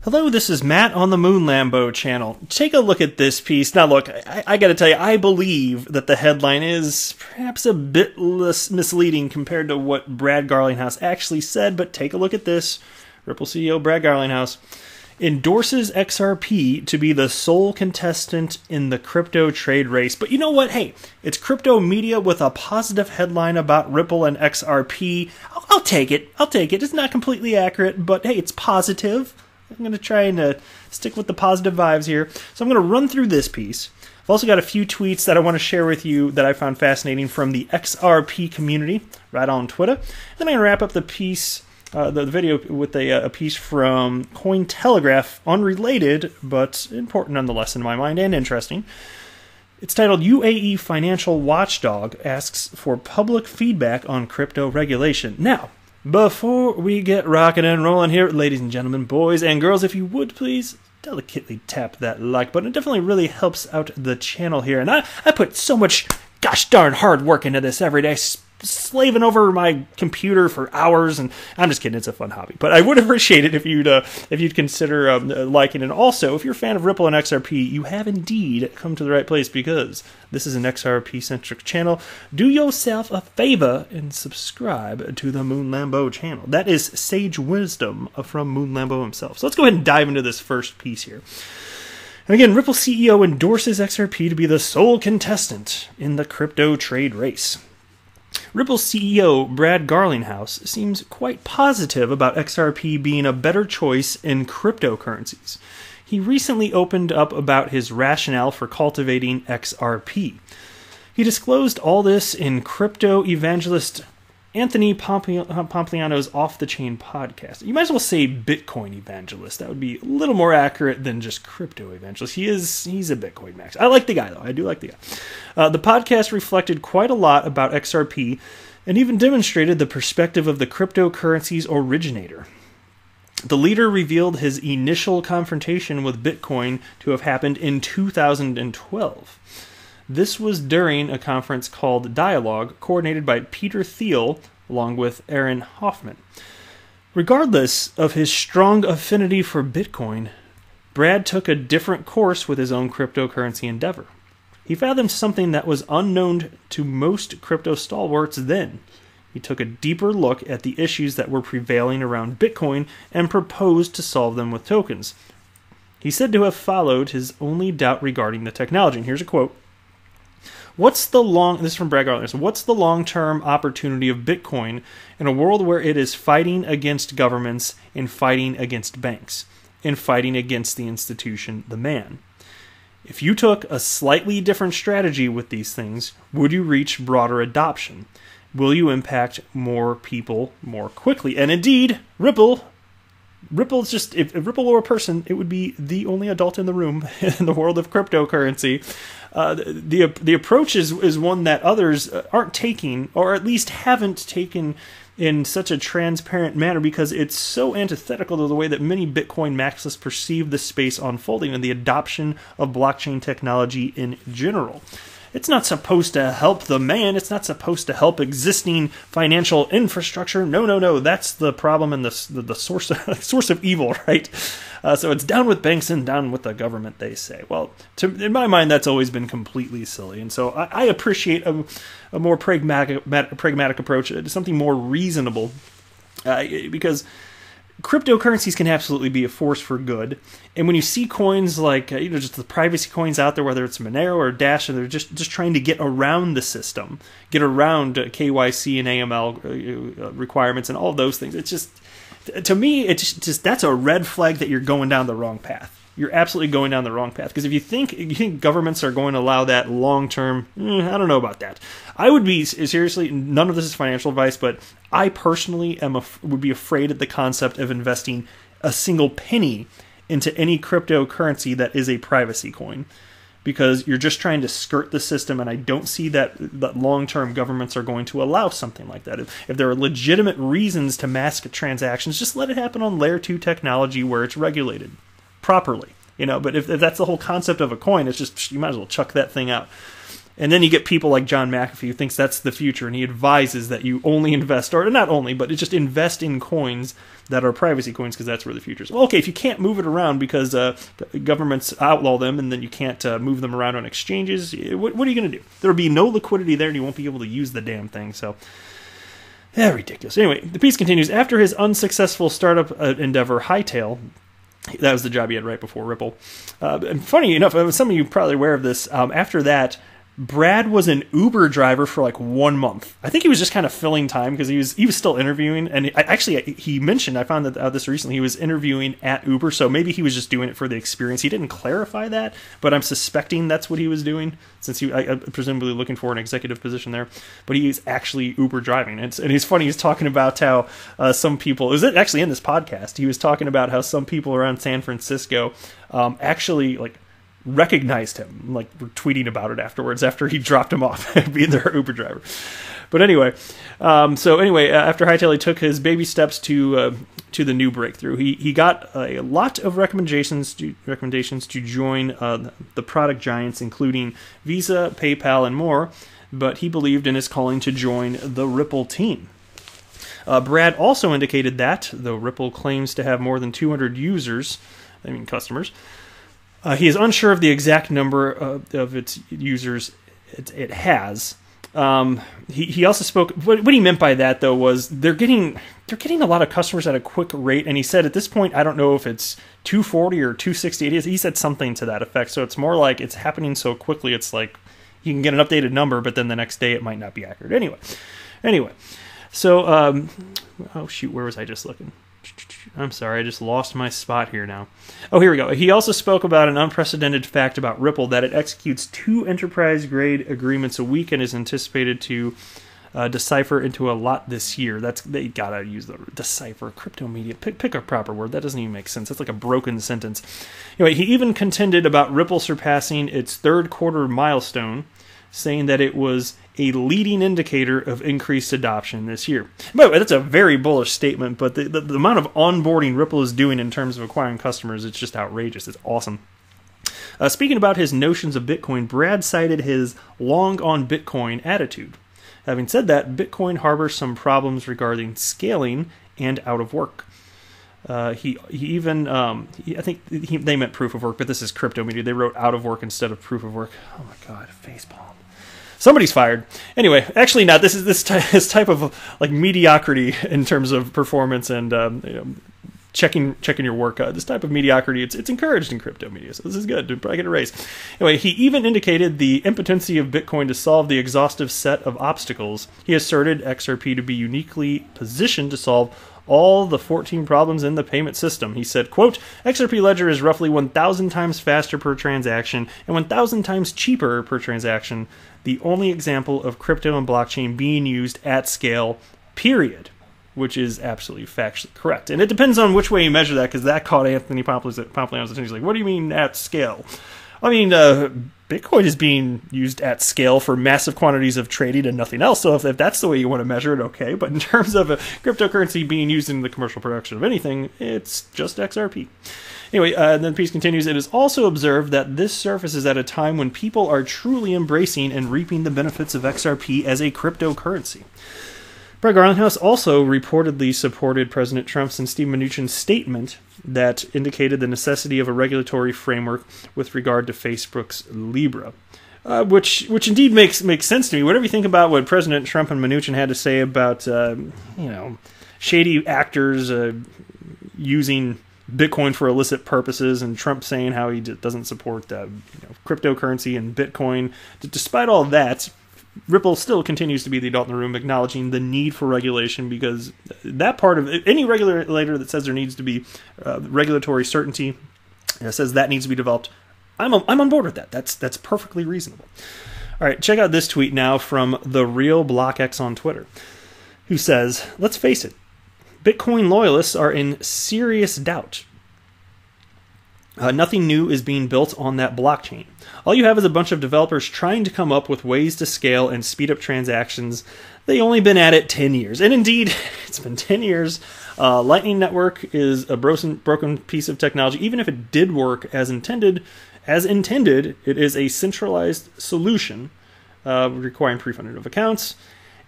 Hello, this is Matt on the Moon Lambo channel. Take a look at this piece. Now look, I gotta tell you, I believe that the headline is perhaps a bit less misleading compared to what Brad Garlinghouse actually said, but take a look at this. Ripple CEO Brad Garlinghouse endorses XRP to be the sole contestant in the crypto trade race. But you know what? Hey, it's crypto media with a positive headline about Ripple and XRP. I'll take it. I'll take it. It's not completely accurate, but hey, it's positive. I'm going to try and stick with the positive vibes here. So I'm going to run through this piece. I've also got a few tweets that I want to share with you that I found fascinating from the XRP community right on Twitter. Then I'm going to wrap up the piece, the video with a piece from Cointelegraph, unrelated but important nonetheless in my mind and interesting. It's titled UAE Financial Watchdog Asks for Public Feedback on Crypto Regulation. Now, before we get rocking and rolling here, ladies and gentlemen, boys and girls, if you would please delicately tap that like button. It definitely really helps out the channel here. And I put so much gosh darn hard work into this every day, slaving over my computer for hours, and I'm just kidding, it's a fun hobby. But I would appreciate it if you'd consider liking. And also, if you're a fan of Ripple and XRP, you have indeed come to the right place, because this is an XRP-centric channel. Do yourself a favor and subscribe to the Moon Lambo channel. That is sage wisdom from Moon Lambo himself. So let's go ahead and dive into this first piece here. And again, Ripple CEO endorses XRP to be the sole contestant in the crypto trade race. Ripple CEO Brad Garlinghouse seems quite positive about XRP being a better choice in cryptocurrencies. He recently opened up about his rationale for cultivating XRP. He disclosed all this in crypto evangelist Anthony Pompliano's Off the Chain podcast. You might as well say Bitcoin evangelist. That would be a little more accurate than just crypto evangelist. He's a Bitcoin max. I like the guy, though. I do like the guy. The podcast reflected quite a lot about XRP and even demonstrated the perspective of the cryptocurrency's originator. The leader revealed his initial confrontation with Bitcoin to have happened in 2012. This was during a conference called Dialogue, coordinated by Peter Thiel, along with Aaron Hoffman. Regardless of his strong affinity for Bitcoin, Brad took a different course with his own cryptocurrency endeavor. He fathomed something that was unknown to most crypto stalwarts then. He took a deeper look at the issues that were prevailing around Bitcoin and proposed to solve them with tokens. He said to have followed his only doubt regarding the technology. And here's a quote. This is from Brad Garlinghouse. What's the long-term opportunity of Bitcoin in a world where it is fighting against governments and fighting against banks and fighting against the institution, the man? If you took a slightly different strategy with these things, would you reach broader adoption? Will you impact more people more quickly? And indeed, Ripple's just, if Ripple were a person, it would be the only adult in the room in the world of cryptocurrency. The approach is one that others aren't taking, or at least haven't taken in such a transparent manner, because it's so antithetical to the way that many Bitcoin maxis perceive the space unfolding and the adoption of blockchain technology in general. It's not supposed to help the man. It's not supposed to help existing financial infrastructure. No. That's the problem and the source of evil, right? So it's down with banks and down with the government, they say. Well, in my mind, that's always been completely silly. And so I appreciate a more pragmatic approach, something more reasonable, because cryptocurrencies can absolutely be a force for good. And when you see coins like, just the privacy coins out there, whether it's Monero or Dash, and they're just trying to get around the system, get around KYC and AML requirements and all of those things, it's just, to me, it's just that's a red flag that you're going down the wrong path. You're absolutely going down the wrong path. Because if you think governments are going to allow that long term, I don't know about that. I would be, seriously, none of this is financial advice, but I personally would be afraid at the concept of investing a single penny into any cryptocurrency that is a privacy coin, because you're just trying to skirt the system, and I don't see that long-term governments are going to allow something like that. If there are legitimate reasons to mask transactions, just let it happen on layer 2 technology where it's regulated properly. But if that's the whole concept of a coin, it's just, you might as well chuck that thing out. And then you get people like John McAfee who thinks that's the future, and he advises that you only invest, or not only, but just invest in coins that are privacy coins because that's where the future is. Well, okay, if you can't move it around because governments outlaw them and then you can't move them around on exchanges, what are you going to do? There will be no liquidity there and you won't be able to use the damn thing. So, yeah, ridiculous. Anyway, the piece continues. After his unsuccessful startup endeavor, Hightail, that was the job he had right before Ripple. And funny enough, some of you are probably aware of this, after that, Brad was an Uber driver for like 1 month. I think he was just kind of filling time because he was still interviewing. And he mentioned, I found out this recently, he was interviewing at Uber. So maybe he was just doing it for the experience. He didn't clarify that, but I'm suspecting that's what he was doing since I presumably looking for an executive position there. But he is actually Uber driving. And he's funny. He's talking about how some people, it was actually in this podcast, he was talking about how some people around San Francisco actually like recognized him, like were tweeting about it afterwards after he dropped him off being their Uber driver. But anyway, after Hightail, he took his baby steps to the new breakthrough. He got a lot of recommendations to join the product giants, including Visa, PayPal, and more. But he believed in his calling to join the Ripple team. Brad also indicated that, though Ripple claims to have more than 200 customers, he is unsure of the exact number of its users it has. He also spoke. What he meant by that, though, was they're getting a lot of customers at a quick rate. And he said at this point, I don't know if it's 240 or 260. He said something to that effect. So it's more like it's happening so quickly. It's like you can get an updated number, but then the next day it might not be accurate. Anyway. So oh shoot, where was I just looking? I'm sorry, I just lost my spot here now. Oh, here we go. He also spoke about an unprecedented fact about Ripple, that it executes 2 enterprise-grade agreements a week and is anticipated to decipher into a lot this year. They gotta use the decipher, crypto media. Pick a proper word. That doesn't even make sense. That's like a broken sentence. Anyway, he even contended about Ripple surpassing its 3rd quarter milestone, saying that it was a leading indicator of increased adoption this year. By the way, that's a very bullish statement, but the amount of onboarding Ripple is doing in terms of acquiring customers, it's just outrageous. It's awesome. Speaking about his notions of Bitcoin, Brad cited his long on Bitcoin attitude. Having said that, Bitcoin harbors some problems regarding scaling and out of work. I think they meant proof of work, but this is crypto media. They wrote out of work instead of proof of work. Oh my God, facepalm. Somebody's fired. Anyway, actually not. This is this type of like mediocrity in terms of performance and checking your work. This type of mediocrity, it's encouraged in crypto media, so this is good. It'll probably get a raise. Anyway, he even indicated the impotency of Bitcoin to solve the exhaustive set of obstacles. He asserted XRP to be uniquely positioned to solve all the 14 problems in the payment system. He said, quote, XRP Ledger is roughly 1,000 times faster per transaction and 1,000 times cheaper per transaction, the only example of crypto and blockchain being used at scale, period. Which is absolutely factually correct. And it depends on which way you measure that, because that caught Anthony Pompliano's attention. He's like, what do you mean at scale? I mean, Bitcoin is being used at scale for massive quantities of trading and nothing else. So if that's the way you want to measure it, okay. But in terms of a cryptocurrency being used in the commercial production of anything, it's just XRP. Anyway, then the piece continues, it is also observed that this surfaces at a time when people are truly embracing and reaping the benefits of XRP as a cryptocurrency. Brad Garlinghouse also reportedly supported President Trump's and Steve Mnuchin's statement that indicated the necessity of a regulatory framework with regard to Facebook's Libra, which indeed makes sense to me. Whatever you think about what President Trump and Mnuchin had to say about shady actors using Bitcoin for illicit purposes, and Trump saying how he doesn't support cryptocurrency and Bitcoin, despite all that, Ripple still continues to be the adult in the room, acknowledging the need for regulation, because that part of any regulator that says there needs to be regulatory certainty, says that needs to be developed, I'm on board with that. That's perfectly reasonable. All right, check out this tweet now from the real BlockX on Twitter, who says, let's face it, Bitcoin loyalists are in serious doubt. Nothing new is being built on that blockchain. All you have is a bunch of developers trying to come up with ways to scale and speed up transactions. They've only been at it 10 years. And indeed, it's been 10 years. Lightning Network is a broken piece of technology. Even if it did work as intended, it is a centralized solution requiring pre-funded of accounts.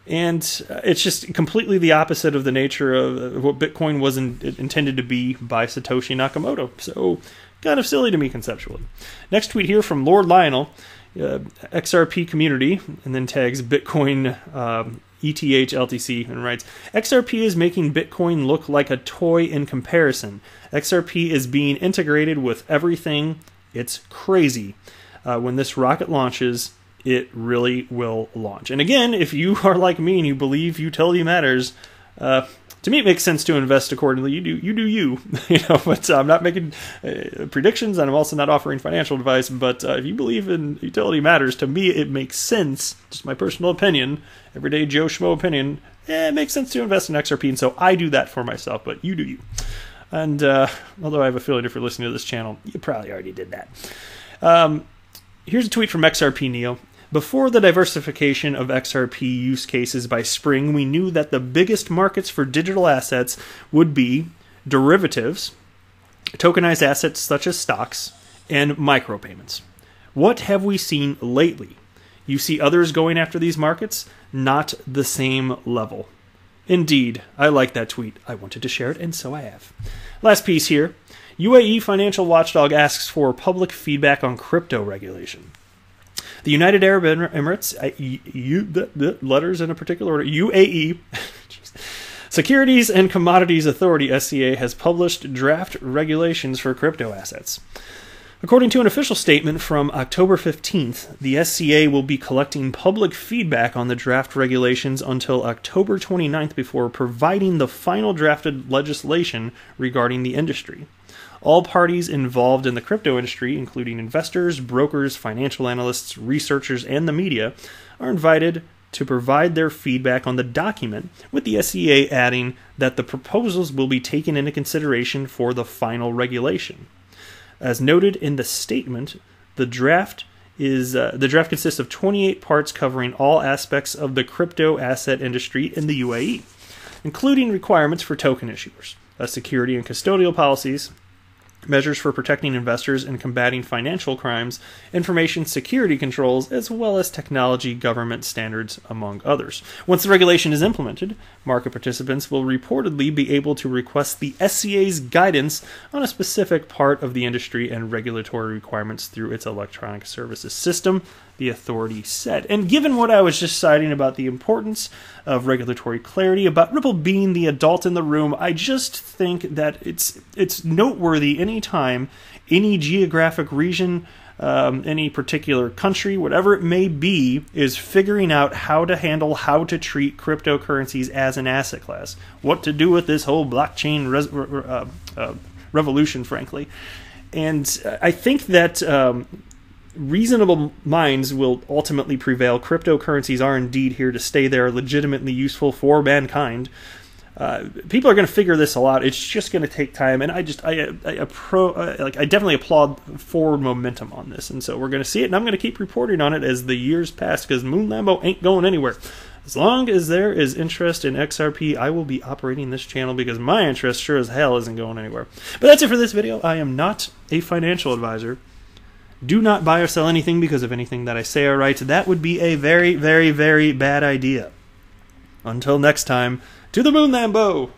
And it's just completely the opposite of the nature of what Bitcoin was intended to be by Satoshi Nakamoto. So kind of silly to me conceptually. Next tweet here from Lord Lionel, XRP community, and then tags Bitcoin ETH LTC and writes, XRP is making Bitcoin look like a toy in comparison. XRP is being integrated with everything. It's crazy. When this rocket launches, it really will launch. And again, if you are like me and you believe utility matters, to me it makes sense to invest accordingly. You do you. But I'm not making predictions, and I'm also not offering financial advice. But if you believe in utility matters, to me it makes sense. Just my personal opinion, everyday Joe Schmo opinion. It makes sense to invest in XRP, and so I do that for myself. But you do you. And although I have a feeling if you're listening to this channel, you probably already did that. Here's a tweet from XRP Neo. Before the diversification of XRP use cases by Spring, we knew that the biggest markets for digital assets would be derivatives, tokenized assets such as stocks, and micropayments. What have we seen lately? You see others going after these markets? Not the same level. Indeed, I like that tweet. I wanted to share it, and so I have. Last piece here. UAE Financial Watchdog asks for public feedback on crypto regulation. The United Arab Emirates, the letters in a particular order, UAE, Securities and Commodities Authority, SCA, has published draft regulations for crypto assets. According to an official statement from October 15th, the SCA will be collecting public feedback on the draft regulations until October 29th before providing the final drafted legislation regarding the industry. All parties involved in the crypto industry, including investors, brokers, financial analysts, researchers, and the media, are invited to provide their feedback on the document, with the SCA adding that the proposals will be taken into consideration for the final regulation. As noted in the statement, the draft consists of 28 parts covering all aspects of the crypto asset industry in the UAE, including requirements for token issuers, security and custodial policies, measures for protecting investors and combating financial crimes, information security controls, as well as technology government standards, among others. Once the regulation is implemented, market participants will reportedly be able to request the SCA's guidance on a specific part of the industry and regulatory requirements through its electronic services system, the authority said. And given what I was just citing about the importance of regulatory clarity, about Ripple being the adult in the room, I just think that it's noteworthy anytime any geographic region, any particular country, whatever it may be, is figuring out how to handle, how to treat cryptocurrencies as an asset class. What to do with this whole blockchain revolution, frankly. And I think that reasonable minds will ultimately prevail. Cryptocurrencies are indeed here to stay. They are legitimately useful for mankind. People are going to figure this all out. It's just going to take time, and I definitely applaud forward momentum on this. And so we're going to see it, and I'm going to keep reporting on it as the years pass, because Moon Lambo ain't going anywhere. As long as there is interest in XRP, I will be operating this channel, because my interest sure as hell isn't going anywhere. But that's it for this video. I am not a financial advisor. Do not buy or sell anything because of anything that I say or write. That would be a very, very, very bad idea. Until next time, to the Moon Lambo!